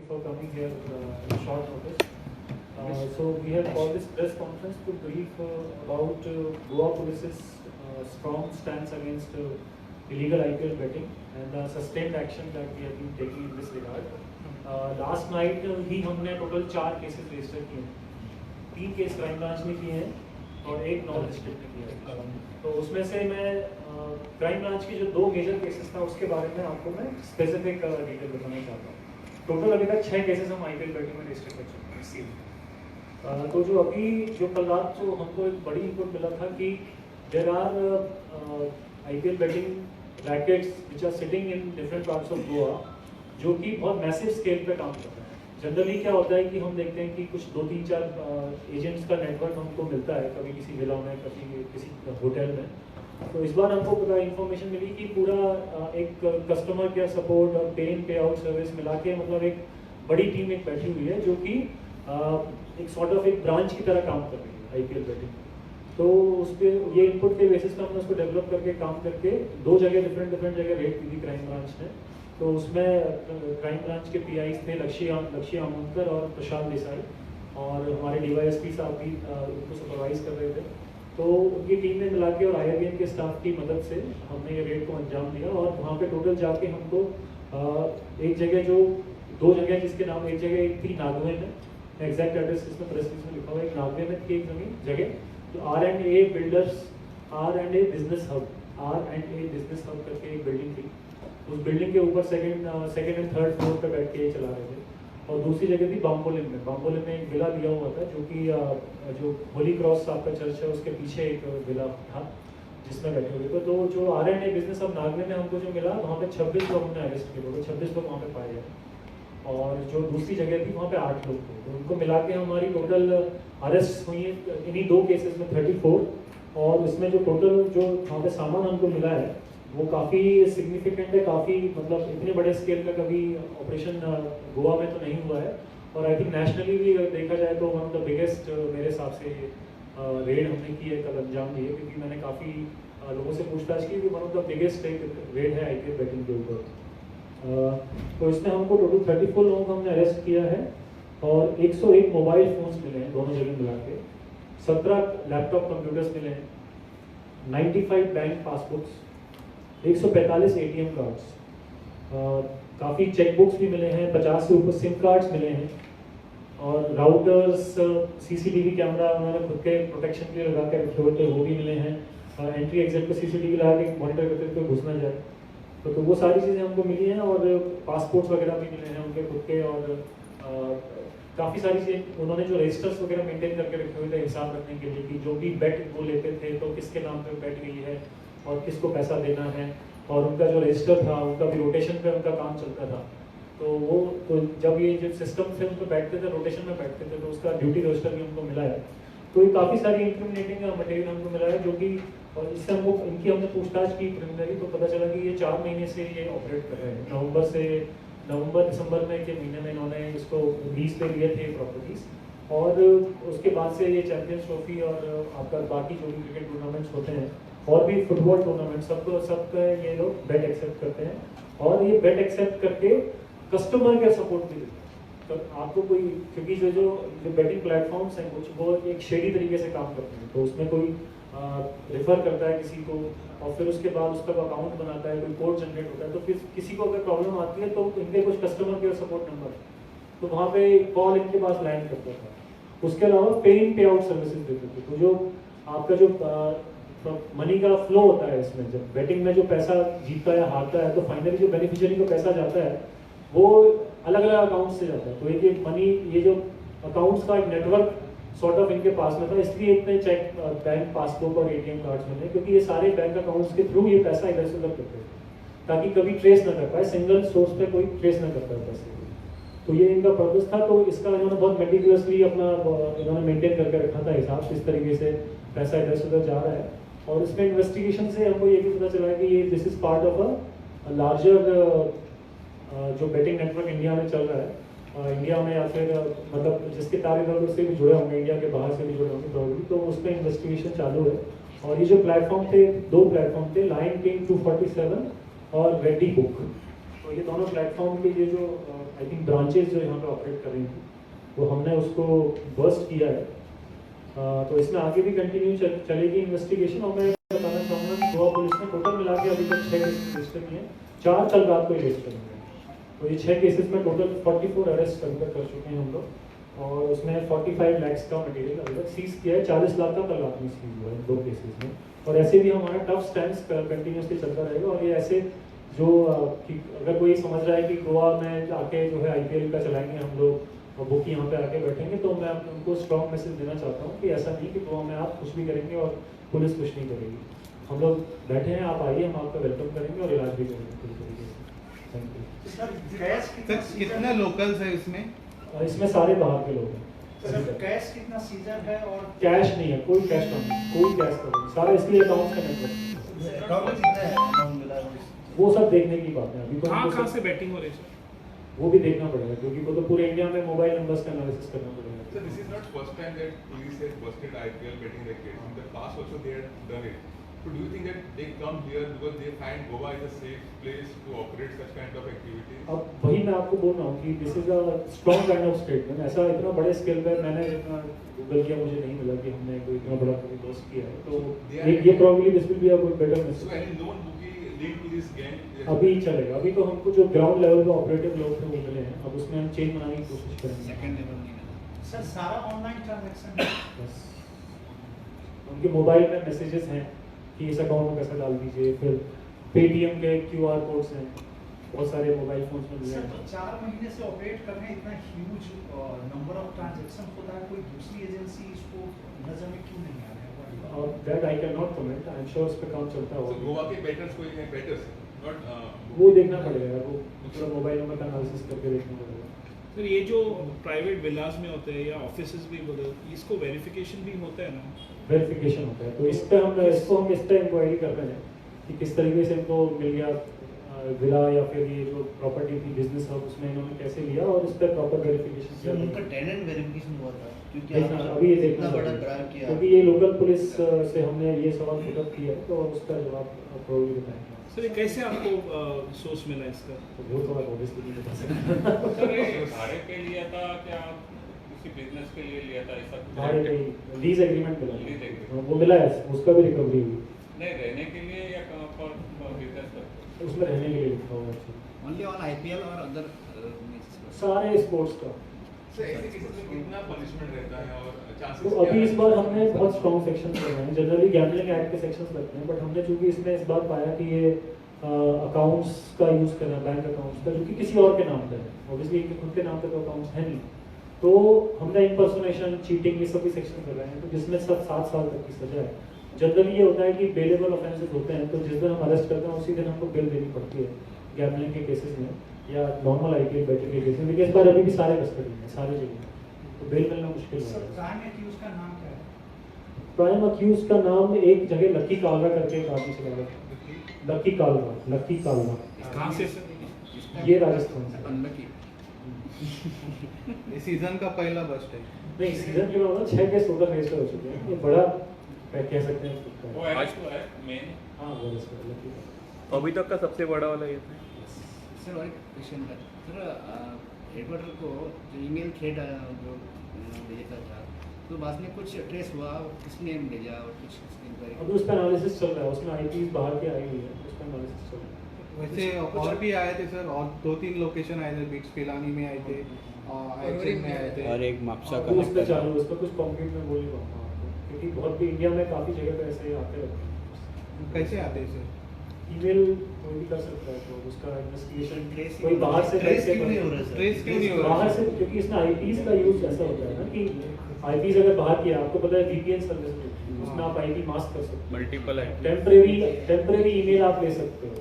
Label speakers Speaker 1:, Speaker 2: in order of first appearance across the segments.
Speaker 1: for coming here in short notice. So we have called this press conference to brief about Goa Police's strong stance against illegal IPL betting and the sustained action that we have been taking in this regard. Last night ही हमने total 4 cases register किए हैं, 3 case crime branch ने किए हैं और 1 non district ने किया है। तो उसमें से मैं क्राइम ब्रांच की जो 2 मेजर केसेस था उसके बारे में आपको मैं स्पेसिफिक डिटेल बताना चाहता हूँ। टोटल अभी तक 6 केसेस हम IPL बैटिंग में रजिस्टर कर चुके हैं। तो जो कल रात जो हमको एक बड़ी इनपुट मिला था कि there are IPL betting rackets which are sitting in different parts of Goa जो कि बहुत मैसिव स्केल पे काम कर रहे हैं। जनरली क्या होता है कि हम देखते हैं कि कुछ 2-3-4 एजेंट्स का नेटवर्क हमको मिलता है, कभी किसी विला में, कभी किसी होटल में। तो इस बार हमको पूरा इन्फॉर्मेशन मिली कि पूरा एक कस्टमर केयर सपोर्ट और पेन पे आउट सर्विस मिला के मतलब एक बड़ी टीम एक बैठी हुई है जो कि एक सॉर्ट ऑफ एक ब्रांच की तरह काम कर रही है IPL बैटिंग। तो उस पर ये इनपुट के बेसिस पे हमने उसको डेवलप करके काम करके 2 जगह डिफरेंट जगह रेड की थी क्राइम ब्रांच ने। तो उसमें क्राइम ब्रांच के PIs थे लक्ष्य आमोदकर और प्रशांत देसाई, और हमारे DYSP साहब भी उनको सुपरवाइज कर रहे थे। तो उनकी टीम में मिला के और IRBN के स्टाफ की मदद से हमने ये रेड को अंजाम दिया। और वहाँ पे टोटल जाके हमको एक जगह जो 2 जगह जिसके नाम, एक जगह एक थी नागवे में, एग्जैक्ट एड्रेस इसमें प्रेस रिलीज में लिखा हुआ है, एक नागवे में थी एक जगह तो R&A builders, R&A business hub करके एक बिल्डिंग थी। उस बिल्डिंग के ऊपर सेकंड एंड थर्ड फ्लोर पे बैठ के ये चला रहे थे। और दूसरी जगह थी बाम्बोलिम में एक विला लिया हुआ था जो कि जो होली क्रॉस साहब का चर्च है उसके पीछे एक विला था जिसमें बैठे हुए थे। तो जो R&A बिजनेस अब नागवे में हमको जो मिला वहाँ पे 26 लोग हमने अरेस्ट किए, तो 26 लोग वहाँ पे पाए गए। और जो दूसरी जगह थी वहाँ पे 8 लोग थे। तो उनको मिला के हमारी टोटल अरेस्ट हुई इन्हीं 2 केसेस में 34। और इसमें जो टोटल जो वहाँ पे सामान हमको मिला है वो काफ़ी सिग्निफिकेंट है, काफ़ी मतलब इतने बड़े स्केल का कभी ऑपरेशन गोवा में तो नहीं हुआ है। और आई थिंक नेशनली भी देखा जाए तो वन ऑफ द बिगेस्ट मेरे हिसाब से रेड हमने की है, कल अंजाम दिए, क्योंकि मैंने काफ़ी लोगों से पूछताछ की कि one of the biggest red है IPL बैटिंग के ऊपर। तो इसमें हमको टोटल 34 लोगों को हमने अरेस्ट किया है और 101 मोबाइल फोन्स मिले हैं दोनों जगह मिला के, 17 लैपटॉप कंप्यूटर्स मिले हैं, 95 बैंक पासबुक्स, 145 ATM कार्ड्स, काफ़ी चेकबुक्स भी मिले हैं, 50 से ऊपर सिम कार्ड्स मिले हैं, और राउटर्स, CCTV कैमरा उन्होंने खुद के प्रोटेक्शन के लिए लगा के रखे हुए थे वो भी मिले हैं। एंट्री एग्जिट पे CCTV लगा के मॉनिटर करते हुए घुस ना जाए। तो वो सारी चीज़ें हमको मिली हैं। और पासपोर्ट्स वगैरह भी मिले हैं उनके खुद के, और काफ़ी सारी चीज़ें उन्होंने जो रजिस्टर्स वगैरह मेंटेन करके रखे हुए थे हिसाब रखने के लिए कि जो भी बेट वो लेते थे तो किसके नाम पे बेट गई है और किसको पैसा देना है, और उनका जो रजिस्टर था उनका भी रोटेशन पे उनका काम चलता था। तो जब ये जो सिस्टम से उनको बैठते थे, रोटेशन में बैठते थे, तो उसका ड्यूटी रजिस्टर भी हमको मिला है। तो ये काफ़ी सारी इंक्रिमिनेटिंग मटेरियल हमको मिला है जो कि, और इससे हमको इनकी हमने पूछताछ की प्रिलिमिनरी, तो पता चला कि ये 4 महीने से ये ऑपरेट कर रहे हैं। नवंबर में के महीने में इन्होंने इसको लीज पे लिए थे प्रॉपर्टीज, और उसके बाद से ये चैंपियंस ट्रॉफी और आपका बाकी जो भी क्रिकेट टूर्नामेंट्स होते हैं और भी फुटबॉल टूर्नामेंट सब ये लोग बेट एक्सेप्ट करते हैं। और ये बेट एक्सेप्ट करके कस्टमर केयर सपोर्ट भी देते हैं। तो आपको कोई, क्योंकि जो बेटिंग प्लेटफॉर्म्स हैं कुछ वो एक शेडी तरीके से काम करते हैं, तो उसमें कोई रेफर करता है किसी को और फिर उसके बाद उसका अकाउंट बनाता है, कोई कोड जनरेट होता है, तो फिर किसी को अगर प्रॉब्लम आती है तो इनके कुछ कस्टमर केयर सपोर्ट नंबर है, तो वहाँ पे कॉल इनके पास लैंड करता था। उसके अलावा पे इन पे आउट सर्विसेज देते थे। तो जो आपका जो मनी का फ्लो होता है इसमें, जब बैटिंग में जो पैसा जीतता है हारता है, तो फाइनली जो बेनिफिशियरी को पैसा जाता है वो अलग अलग अकाउंट से जाता है। तो एक मनी, ये जो अकाउंट्स का एक नेटवर्क सॉर्ट ऑफ इनके पास में था, इसलिए इतने चेक, बैंक पासबुक और ATM कार्ड्स मिले, क्योंकि ये सारे बैंक अकाउंट्स के थ्रू ये पैसा इधर से उधर करते थे ताकि कभी ट्रेस ना कर पाए, सिंगल सोर्स पे कोई ट्रेस ना कर पाए पैसे। तो ये इनका पर्पस था। तो इसका इन्होंने बहुत मेटिकुलसली अपना इन्होंने मेंटेन करके रखा था हिसाब, किस तरीके से पैसा इधर से उधर जा रहा है। और इसमें इन्वेस्टिगेशन से हमको ये भी पता चला है कि ये this is part of a larger जो बेटिंग नेटवर्क इंडिया में चल रहा है, इंडिया में, या फिर मतलब जिसके तार इधर से भी जुड़े होंगे, इंडिया के बाहर से भी जुड़े होंगे प्रॉब्लम, तो उस पर इन्वेस्टिगेशन चालू है। और ये जो प्लेटफॉर्म थे, 2 प्लेटफॉर्म थे, लाइन किंग 247 और रेडी बुक। तो ये दोनों प्लेटफॉर्म के ये जो आई थिंक ब्रांचेस जो यहाँ पे ऑपरेट कर रही थी, वो हमने उसको बर्स्ट किया है। तो इसमें आगे भी कंटिन्यू चलेगी इन्वेस्टिगेशन। और मैं बताना चाहूँगा कि गोवा पुलिस ने टोटल मिला के अभी तक 6 केसेस रजिस्टर किए हैं, 4 कल रात को रजिस्टर हुए हैं। तो ये 6 केसेस में टोटल 44 अरेस्ट कर चुके हैं हम लोग, और उसमें 45 लाख का मटेरियल अभी तक सीज किया है। 40 लाख का कल रात में सीज हुआ है 2 केसेस में। और ऐसे भी हमारा टफ स्टैंड कंटिन्यूसली चलता रहेगा। और ये ऐसे जो कि अगर कोई समझ रहा है कि गोवा में आके जो है IPL का चलाएंगे हम लोग और बुकी यहाँ पे आके बैठेंगे, तो मैं उनको स्ट्रॉन्ग मैसेज देना चाहता हूँ कि ऐसा नहीं कि गोवा में आप कुछ भी करेंगे और पुलिस कुछ नहीं करेगी। हम लोग बैठे हैं, आप आइए, हम आपका वेलकम करेंगे और इलाज भी करेंगे पूरी तरीके से। Thank you.
Speaker 2: सर कितने लोकल्स है इसमें?
Speaker 1: इसमें सारे बाहर के लोग हैं।
Speaker 3: सर कैश कितना सीजर है? और
Speaker 1: कैश नहीं है, कोई कैश नहीं, कोई कैश नहीं, सारा इसलिए अकाउंट्स का नेटवर्क। वो सब देखने की बात है अभी तो।
Speaker 4: कहाँ से बैटिंग हो रही है
Speaker 1: वो भी देखना पड़ेगा, क्योंकि वो तो पूरे इंडिया में मोबाइल नंबर्स का एनालिसिस करना पड़ेगा।
Speaker 5: So this is not first time that police has busted IPL betting rackets. In the past also they had done it. So do you think that they come here because they find Goa is a safe place to operate such kind of activities?
Speaker 1: अब वही मैं आपको बोल रहा हूँ कि this is a strong kind of statement. ऐसा इतना बड़े स्केल पे मैंने जितना गूगल किया मुझे नहीं मिला कि हमने कोई इतना बड़ा कोई दोस्त किया है। तो ये probably this will be a good better
Speaker 5: So
Speaker 1: message.
Speaker 5: any known bookie linked to this gang?
Speaker 1: अभी चलेगा, अभी तो हमको जो ग्राउंड लेवल पे ऑपरेटिव लोग थे वो मिले हैं, अब उसमें हम चेंज बनाने की कोशिश करेंगे।
Speaker 2: सेकंड लेवल नहीं
Speaker 3: सर सारा ऑनलाइन ट्रांजैक्शन है?
Speaker 1: बस उनके मोबाइल में मैसेजेस हैं कि इस अकाउंट में पैसा डाल दीजिए, फिर पेटीएम के QR कोड्स हैं, बहुत सारे मोबाइल फोन्स में मिले
Speaker 3: सर
Speaker 1: हैं।
Speaker 3: तो 4 महीने से ऑपरेट कर रहे हैं, इतना ह्यूज नंबर ऑफ ट्रांजैक्शन होता है, कोई दूसरी एजेंसी इसको नजर में क्यों नहीं आ रहा है?
Speaker 1: That I can not comment, I am sure इस पे काम चलता
Speaker 5: So
Speaker 1: होगा।
Speaker 5: Goa के bettors कोई है bettors, not
Speaker 1: वो देखना पड़ेगा, वो पूरा मोबाइल नंबर का एनालिसिस करके देखना पड़ेगा।
Speaker 4: सर ये जो प्राइवेट विलास में होते हैं या ऑफिसेज भी बोले, इसको वेरिफिकेशन भी होता है ना?
Speaker 1: वेरिफिकेशन होता है, तो इस पे हम इस पे इंक्वायरी कर रहे हैं कि किस तरीके से इनको मिल गया विला या फिर ये जो प्रॉपर्टी थी बिजनेस हब, उसमें इन्होंने कैसे लिया और इस पे प्रॉपर वेरिफिकेशन किया।
Speaker 6: उनका टेनेंट वेरिफिकेशन हुआ था क्योंकि
Speaker 1: देखना अभी ये देखना
Speaker 6: इतना बड़ा
Speaker 1: चाहिए।
Speaker 6: ब्रांड किया,
Speaker 1: क्योंकि ये लोकल पुलिस से हमने ये सवाल पुटअप किया है, तो उसका जवाब प्रोबेबली बताएंगे।
Speaker 4: सर ये कैसे आपको सोर्स मिला इसका?
Speaker 1: तो वो थोड़ा ऑब्वियसली नहीं बता सकता।
Speaker 7: सर ये भाड़े पे लिया था क्या किसी बिजनेस के लिए लिया था ऐसा कुछ?
Speaker 1: भाड़े पे लीज एग्रीमेंट मिला
Speaker 7: Lease
Speaker 1: है।
Speaker 7: agreement।
Speaker 1: वो मिला है, उसका भी रिकवरी हुई,
Speaker 7: नहीं रहने के लिए या फॉर बिजनेस पर्पस?
Speaker 1: उसमें रहने के लिए लिखा हुआ है।
Speaker 2: ओनली ऑन IPL और अदर
Speaker 1: सारे स्पोर्ट्स का।
Speaker 5: so ऐसे केसेस में कितना पनिशमेंट रहता है और चांसेस
Speaker 1: तो अभी इस बार हमने बहुत स्ट्रॉन्ग सेक्शन कर रहे हैं। जनरली गैम्बलिंग एक्ट के सेक्शंस लगते हैं, बट हमने चूंकि इसमें इस बार पाया कि ये अकाउंट्स का यूज़ करना, बैंक अकाउंट्स का, जो कि किसी और के नाम पे है, ऑब्वियसली इनके खुद के नाम पे तो अकाउंट्स है नहीं, तो हमने इम्पर्सोनेशन, चीटिंग, ये सभी सेक्शन कर रहे हैं, तो जिसमें सब 7 साल तक की सजा है। जनरली ये होता है कि बेलेबल ऑफेंसेस होते हैं, तो जिस दिन हम अरेस्ट करते हैं उसी दिन हमको बेल देनी पड़ती है गैम्बलिंग के केसेस में या नॉर्मल IPL बैटिंग के केसेस में। लेकिन इस बार अभी भी सारे कस्टडी में, सारे जगह, तो बेल मिलना मुश्किल
Speaker 3: सर
Speaker 1: है।
Speaker 3: प्राइम एक्यूज का नाम क्या है?
Speaker 1: प्राइम अक्यूज का नाम एक जगह लक्की कालरा करके एक आदमी चला गया था। लक्की कालरा
Speaker 4: कहाँ से सर?
Speaker 1: ये राजस्थान से।
Speaker 2: अनलकी ये सीजन का पहला बस्ट है।
Speaker 1: नहीं, सीजन के बाद 6 केस टोटल रजिस्टर हो चुके हैं, ये बड़ा कह सकते हैं खुद
Speaker 7: वो
Speaker 1: का।
Speaker 7: आज तो है मेन।
Speaker 1: हाँ वो रजिस्टर लक्की का।
Speaker 8: अभी तक का सबसे बड़ा वाला ये था।
Speaker 2: सर और एक क्वेश्चन था सर, एडवर्टर को जो ईमेल थ्रेड जो भेजा था तो बाद में कुछ ट्रेस हुआ, किसने भेजा और कुछ इंक्वायरी?
Speaker 1: अभी उस पर एनालिसिस चल रहा है, उसमें IPs बाहर के आई हुई है, उस पर एनालिसिस चल रहा है।
Speaker 2: वैसे और भी आए थे सर, और 2-3 लोकेशन आए थे, बिट्स पिलानी में आए थे और एक्शन में आए थे
Speaker 8: और एक मापसा
Speaker 1: अभी उस पर
Speaker 8: का
Speaker 1: चालू है, उस पर कुछ कॉन्क्रीट में बोल नहीं पाऊंगा आपको, क्योंकि बहुत भी इंडिया में काफ़ी जगह पे ऐसे आते रहते हैं।
Speaker 2: कैसे आते हैं सर?
Speaker 1: ईमेल कोई भी कर सकता है, तो उसका इन्वेस्टिगेशन
Speaker 6: Trace
Speaker 1: कोई बाहर से
Speaker 6: ट्रेस
Speaker 1: करके
Speaker 6: क्यों नहीं हो रहा सर?
Speaker 2: ट्रेस क्यों नहीं हो रहा?
Speaker 1: बाहर से, क्योंकि इसमें IPs का यूज ऐसा होता है ना कि IPs अगर बाहर किया, आपको पता है VPN सर्विस होती है, उसमें आप IP मास्क कर सकते हो,
Speaker 8: मल्टीपल है।
Speaker 1: टेम्परेरी ईमेल आप ले सकते हो।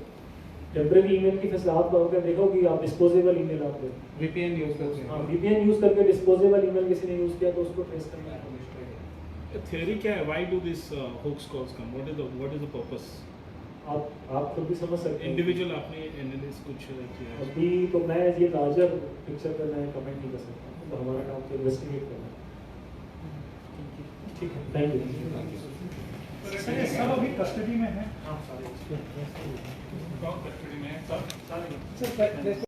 Speaker 1: टेम्परेरी ईमेल की फैसिलिटी आप अगर देखो कि आप डिस्पोजेबल ईमेल आप ले,
Speaker 2: VPN यूज करते हैं।
Speaker 1: हाँ VPN यूज करके डिस्पोजेबल ईमेल किसी ने यूज किया तो उसको ट्रेस करना है।
Speaker 4: थ्योरी क्या है? Why do this hoax calls come? What is the purpose?
Speaker 1: आप खुद भी समझ सकते हैं।
Speaker 4: इंडिविजुअल आपने एनालिसिस कुछ किया है?
Speaker 1: अभी तो मैं ये लार्जर पिक्चर पे मैं कमेंट नहीं कर सकता, तो हमारा काम तो इन्वेस्टिगेट करना है। ठीक है, थैंक यू।
Speaker 3: सर ये सब अभी कस्टडी में है।
Speaker 1: हाँ सारे
Speaker 7: कौन कस्टडी में है सब
Speaker 1: सारे
Speaker 3: सर